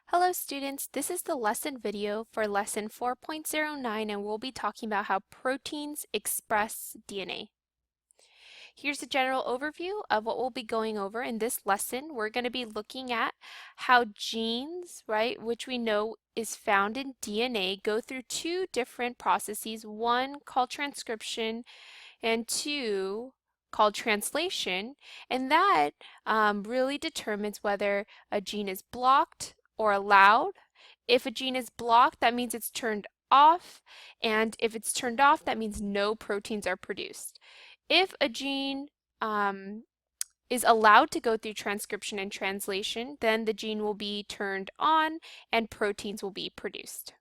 Hello students, this is the lesson video for lesson 4.09 and we'll be talking about how proteins express DNA. Here's a general overview of what we'll be going over in this lesson. We're going to be looking at how genes, right, which we know is found in DNA, go through two different processes, one called transcription and two called translation, and that really determines whether a gene is blocked or allowed. If a gene is blocked, that means it's turned off, and if it's turned off, that means no proteins are produced. If a gene is allowed to go through transcription and translation, then the gene will be turned on and proteins will be produced.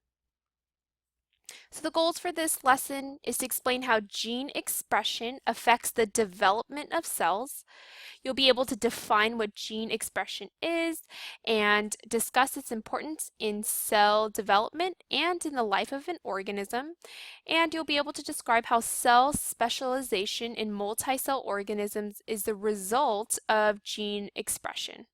So the goals for this lesson is to explain how gene expression affects the development of cells. You'll be able to define what gene expression is and discuss its importance in cell development and in the life of an organism. And you'll be able to describe how cell specialization in multicell organisms is the result of gene expression.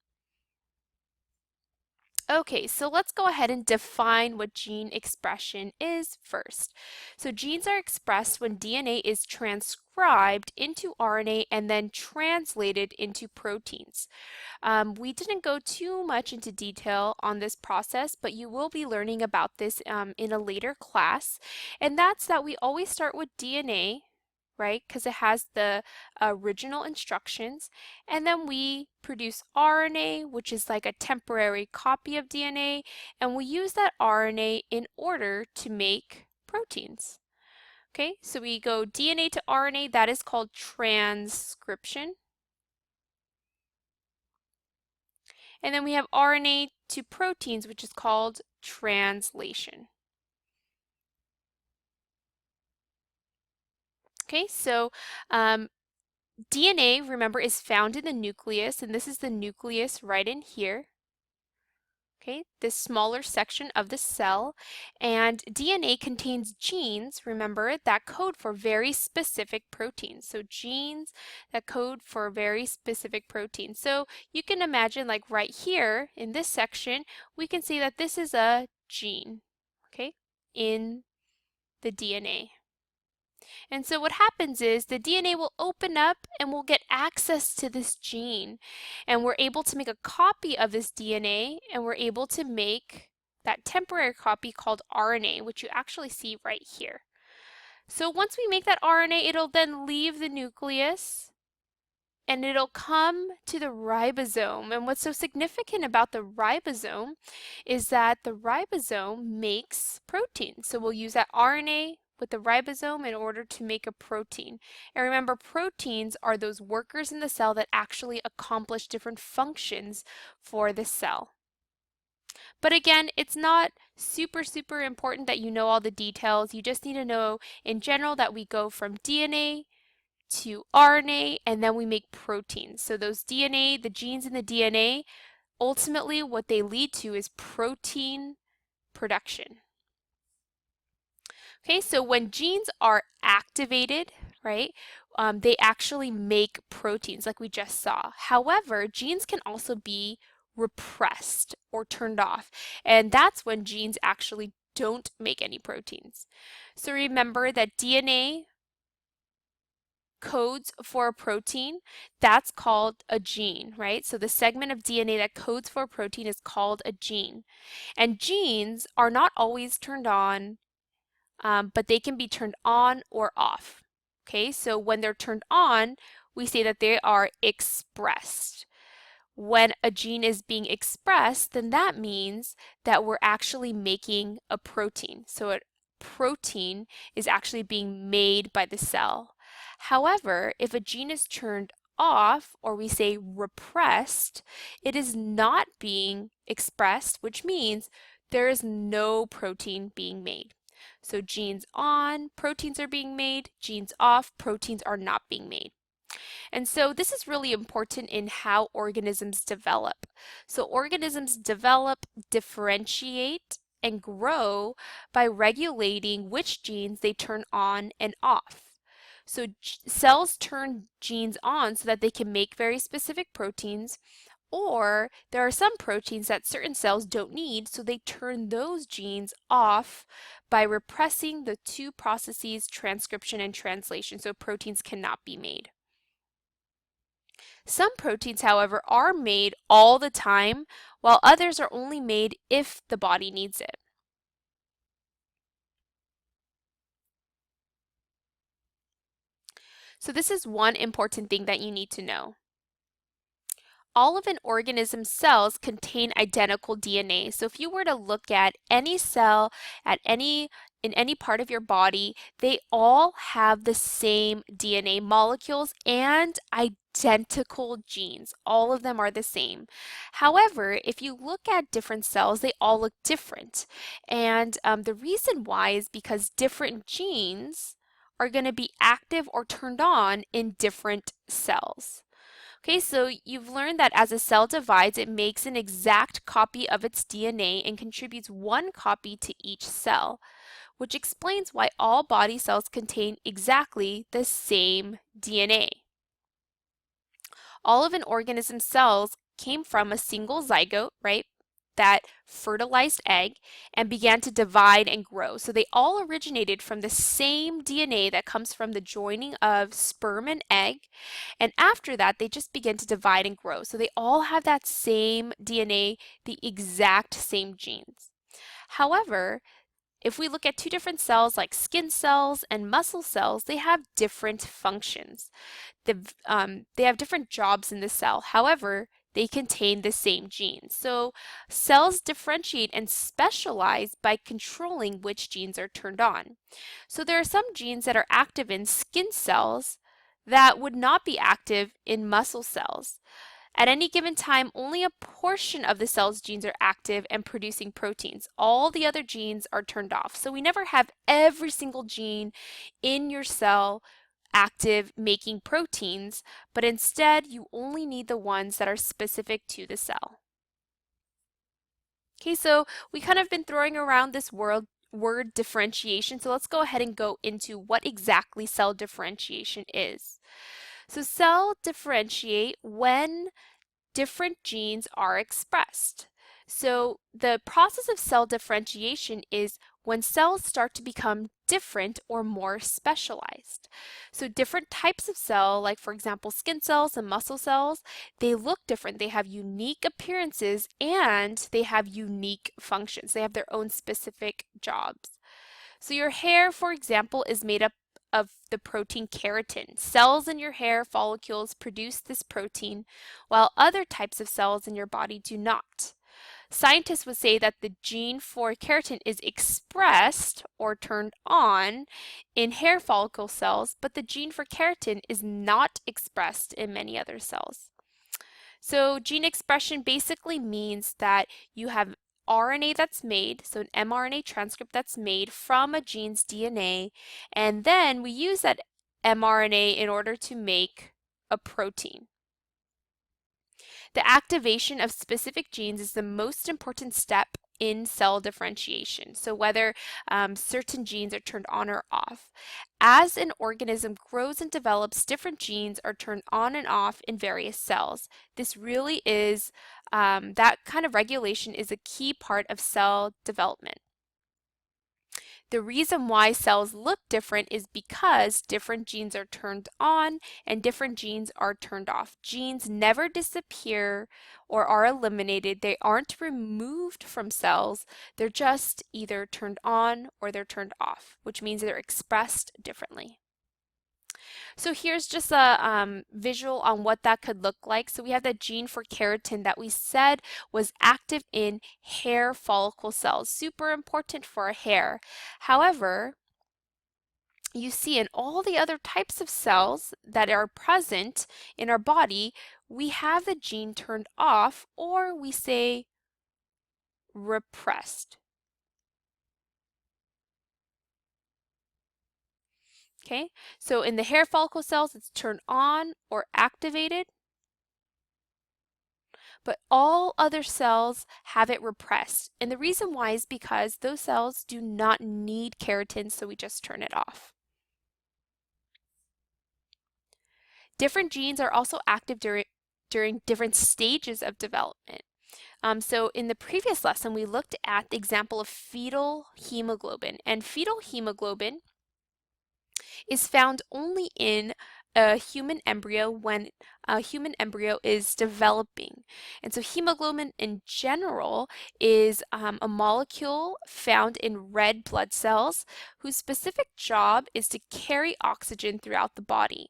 Okay, so let's go ahead and define what gene expression is first. So genes are expressed when DNA is transcribed into RNA and then translated into proteins. We didn't go too much into detail on this process, but you will be learning about this in a later class. And that's that we always start with DNA, right? Because it has the original instructions. And then we produce RNA, which is like a temporary copy of DNA, and we use that RNA in order to make proteins. Okay, so we go DNA to RNA, that is called transcription. And then we have RNA to proteins, which is called translation. Okay, so DNA, remember, is found in the nucleus, and this is the nucleus right in here. Okay, this smaller section of the cell, and DNA contains genes, remember, that code for very specific proteins. So genes that code for very specific proteins. So you can imagine, like right here in this section, we can see that this is a gene, okay, in the DNA. And so what happens is the DNA will open up and we'll get access to this gene. And we're able to make a copy of this DNA and we're able to make that temporary copy called RNA, which you actually see right here. So once we make that RNA, it'll then leave the nucleus and it'll come to the ribosome. And what's so significant about the ribosome is that the ribosome makes protein. So we'll use that RNA with the ribosome in order to make a protein. And remember, proteins are those workers in the cell that actually accomplish different functions for the cell. But again, it's not super important that you know all the details. You just need to know in general that we go from DNA to RNA and then we make proteins. So those DNA, the genes in the DNA, ultimately what they lead to is protein production. Okay, so when genes are activated, right, they actually make proteins like we just saw. However, genes can also be repressed or turned off, and that's when genes actually don't make any proteins. So remember that DNA codes for a protein, that's called a gene, right? So the segment of DNA that codes for a protein is called a gene. And genes are not always turned on, but they can be turned on or off. Okay, so when they're turned on, we say that they are expressed. When a gene is being expressed, then that means that we're actually making a protein. So a protein is actually being made by the cell. However, if a gene is turned off, or we say repressed, it is not being expressed, which means there is no protein being made. So genes on, proteins are being made, genes off, proteins are not being made. And so this is really important in how organisms develop. So organisms develop, differentiate, and grow by regulating which genes they turn on and off. So cells turn genes on so that they can make very specific proteins, Or there are some proteins that certain cells don't need, so they turn those genes off by repressing the two processes, transcription and translation, so proteins cannot be made. Some proteins, however, are made all the time, while others are only made if the body needs it. So this is one important thing that you need to know. All of an organism's cells contain identical DNA. So if you were to look at any cell in any part of your body, they all have the same DNA molecules and identical genes. All of them are the same. However, if you look at different cells, they all look different. And the reason why is because different genes are going to be active or turned on in different cells. Okay, so you've learned that as a cell divides, it makes an exact copy of its DNA and contributes one copy to each cell, which explains why all body cells contain exactly the same DNA. All of an organism's cells came from a single zygote, right? That fertilized egg and began to divide and grow. So they all originated from the same DNA that comes from the joining of sperm and egg. And after that, they just begin to divide and grow. So they all have that same DNA, the exact same genes. However, if we look at two different cells like skin cells and muscle cells, they have different functions. They have different jobs in the cell. However, they contain the same genes. So cells differentiate and specialize by controlling which genes are turned on. So there are some genes that are active in skin cells that would not be active in muscle cells. At any given time, only a portion of the cell's genes are active and producing proteins. All the other genes are turned off. So we never have every single gene in your cell active making proteins, but instead you only need the ones that are specific to the cell. Okay, so we kind of been throwing around this word differentiation, so let's go ahead and go into what exactly cell differentiation is. So cell differentiate when different genes are expressed. So the process of cell differentiation is when cells start to become different or more specialized. So different types of cell, like for example skin cells and muscle cells, they look different. They have unique appearances and they have unique functions. They have their own specific jobs. So your hair, for example, is made up of the protein keratin. Cells in your hair follicles produce this protein, while other types of cells in your body do not. Scientists would say that the gene for keratin is expressed or turned on in hair follicle cells, but the gene for keratin is not expressed in many other cells. So gene expression basically means that you have RNA that's made, so an mRNA transcript that's made from a gene's DNA, and then we use that mRNA in order to make a protein. The activation of specific genes is the most important step in cell differentiation. So whether certain genes are turned on or off. As an organism grows and develops, different genes are turned on and off in various cells. This really is, that kind of regulation is a key part of cell development. The reason why cells look different is because different genes are turned on and different genes are turned off. Genes never disappear or are eliminated. They aren't removed from cells. They're just either turned on or they're turned off, which means they're expressed differently. So here's just a visual on what that could look like. So we have that gene for keratin that we said was active in hair follicle cells, super important for our hair. However, you see in all the other types of cells that are present in our body, we have the gene turned off, or we say repressed. Okay, so in the hair follicle cells, it's turned on or activated, but all other cells have it repressed. And the reason why is because those cells do not need keratin, so we just turn it off. Different genes are also active during different stages of development. So in the previous lesson, we looked at the example of fetal hemoglobin, and fetal hemoglobin is found only in a human embryo when a human embryo is developing. And so hemoglobin in general is a molecule found in red blood cells whose specific job is to carry oxygen throughout the body.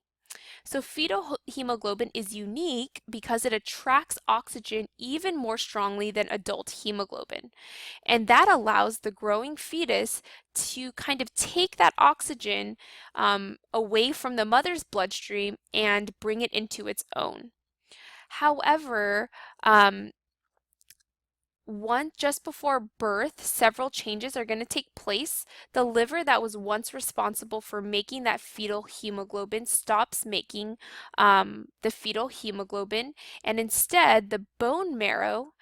So fetal hemoglobin is unique because it attracts oxygen even more strongly than adult hemoglobin. And that allows the growing fetus to kind of take that oxygen away from the mother's bloodstream and bring it into its own. However, just before birth, several changes are going to take place. The liver that was once responsible for making that fetal hemoglobin stops making the fetal hemoglobin, and instead the bone marrow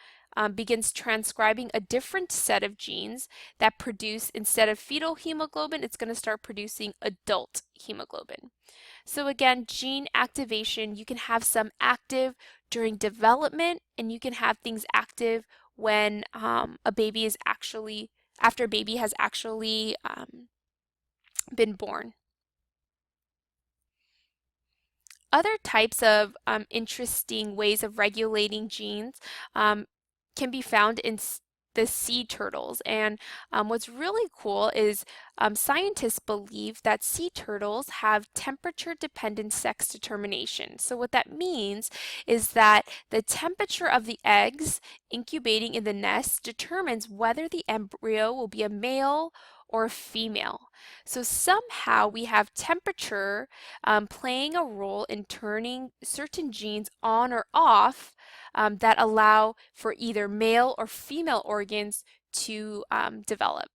begins transcribing a different set of genes that produce, instead of fetal hemoglobin, it's going to start producing adult hemoglobin. So again, gene activation, you can have some active during development, and you can have things active when a baby is actually, after a baby has actually been born. Other types of interesting ways of regulating genes can be found in the sea turtles. And what's really cool is scientists believe that sea turtles have temperature-dependent sex determination. So what that means is that the temperature of the eggs incubating in the nest determines whether the embryo will be a male or a female. So somehow we have temperature playing a role in turning certain genes on or off that allow for either male or female organs to develop.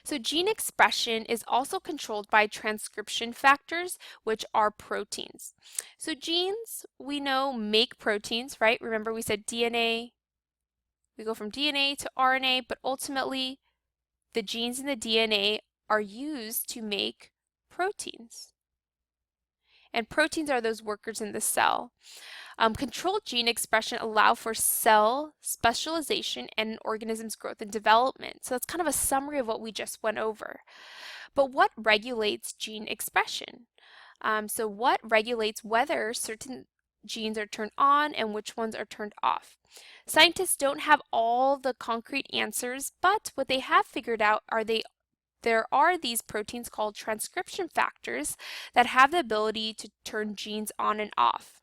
So gene expression is also controlled by transcription factors, which are proteins. So genes, we know, make proteins, right? Remember we said DNA, we go from DNA to RNA, but ultimately the genes in the DNA are used to make proteins. And proteins are those workers in the cell. Controlled gene expression allow for cell specialization and an organism's growth and development. So that's kind of a summary of what we just went over. But what regulates gene expression? So what regulates whether certain genes are turned on and which ones are turned off? Scientists don't have all the concrete answers, but what they have figured out are there are these proteins called transcription factors that have the ability to turn genes on and off.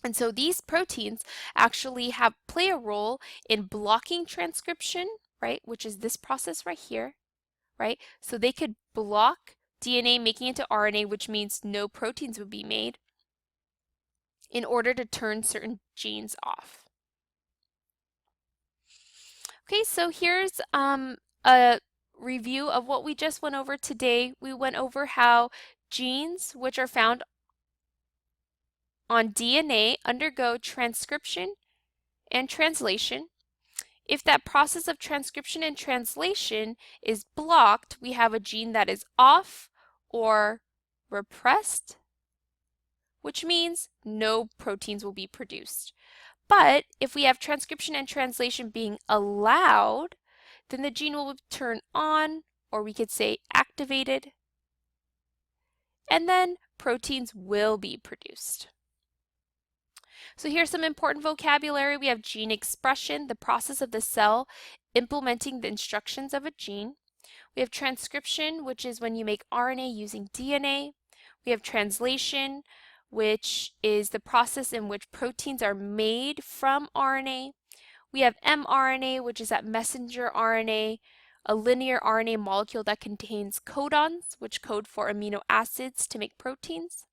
And so these proteins actually play a role in blocking transcription, right, which is this process right here, right? So they could block DNA making it to RNA, which means no proteins would be made, in order to turn certain genes off. Okay, so here's a review of what we just went over today. We went over how genes, which are found on DNA, undergo transcription and translation. If that process of transcription and translation is blocked, we have a gene that is off or repressed, which means no proteins will be produced. But if we have transcription and translation being allowed, then the gene will turn on, or we could say activated, and then proteins will be produced. So here's some important vocabulary. We have gene expression, the process of the cell implementing the instructions of a gene. We have transcription, which is when you make RNA using DNA. We have translation, which is the process in which proteins are made from RNA. We have mRNA, which is that messenger RNA, a linear RNA molecule that contains codons, which code for amino acids to make proteins.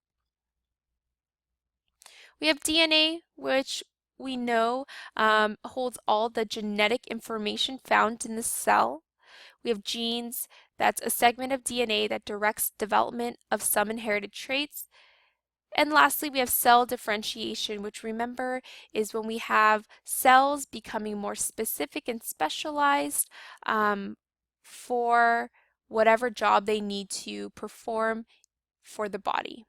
We have DNA, which we know holds all the genetic information found in the cell. We have genes, that's a segment of DNA that directs development of some inherited traits. And lastly, we have cell differentiation, which remember is when we have cells becoming more specific and specialized for whatever job they need to perform for the body.